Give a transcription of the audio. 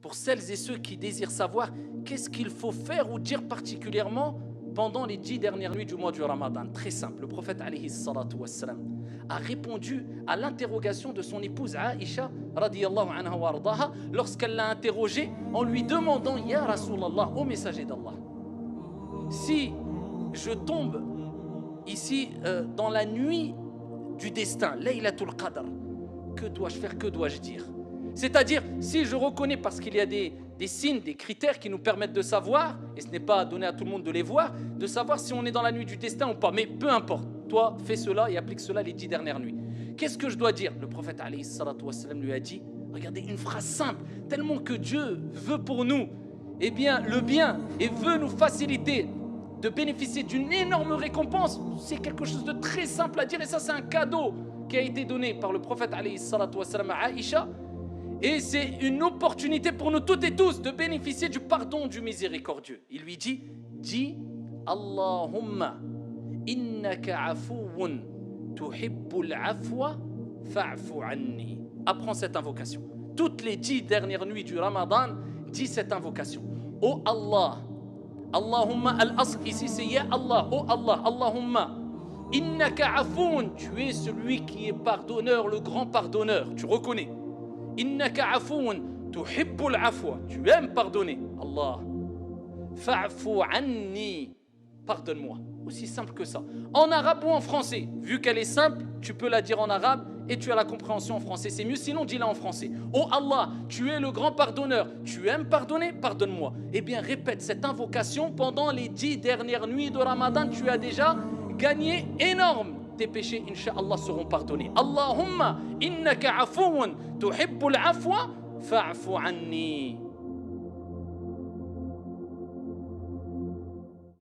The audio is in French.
pour celles et ceux qui désirent savoir qu'est-ce qu'il faut faire ou dire particulièrement pendant les 10 dernières nuits du mois du Ramadan. Très simple, le prophète alayhi salatu wassalam a répondu à l'interrogation de son épouse Aïcha radiyallahu anha wa ardaha lorsqu'elle l'a interrogé en lui demandant: Ya Rasulallah, ô messager d'Allah, si je tombe ici dans la nuit du destin, Laylatul Qadr, que dois-je faire, que dois-je dire? C'est-à-dire, si je reconnais, parce qu'il y a des signes, des critères qui nous permettent de savoir, et ce n'est pas donné à tout le monde de les voir, de savoir si on est dans la nuit du destin ou pas, mais peu importe, toi fais cela et applique cela les 10 dernières nuits. Qu'est-ce que je dois dire? Le prophète alayhi salatu wassalam lui a dit, regardez, une phrase simple, tellement que Dieu veut pour nous eh bien, le bien et veut nous faciliter de bénéficier d'une énorme récompense. C'est quelque chose de très simple à dire, et ça c'est un cadeau qui a été donné par le prophète alayhi salatu wassalam à Aïcha. Et c'est une opportunité pour nous toutes et tous de bénéficier du pardon du miséricordieux. Il lui dit, dis Allahumma innaka afuwun tuhibbul afwa fa'fu anni. Apprends cette invocation. Toutes les 10 dernières nuits du Ramadan, dis cette invocation. Oh Allah, Allahumma al-asl, ici c'est Ya Allah, oh Allah, Allahumma innaka afuwun, tu es celui qui est pardonneur, le grand pardonneur, tu reconnais. Innaka afoun tuhibbul afwa, tu aimes pardonner. Allah, fa'fu anni, pardonne-moi. Aussi simple que ça. En arabe ou en français, vu qu'elle est simple, tu peux la dire en arabe et tu as la compréhension en français. C'est mieux, sinon dis-la en français. Oh Allah, tu es le grand pardonneur, tu aimes pardonner, pardonne-moi. Eh bien, répète cette invocation pendant les 10 dernières nuits de Ramadan. Tu as déjà gagné énorme. Tes péchés, Inch'Allah, seront pardonnés. Allahumma innaka afoun tuhibbul afwa fa'fu anni.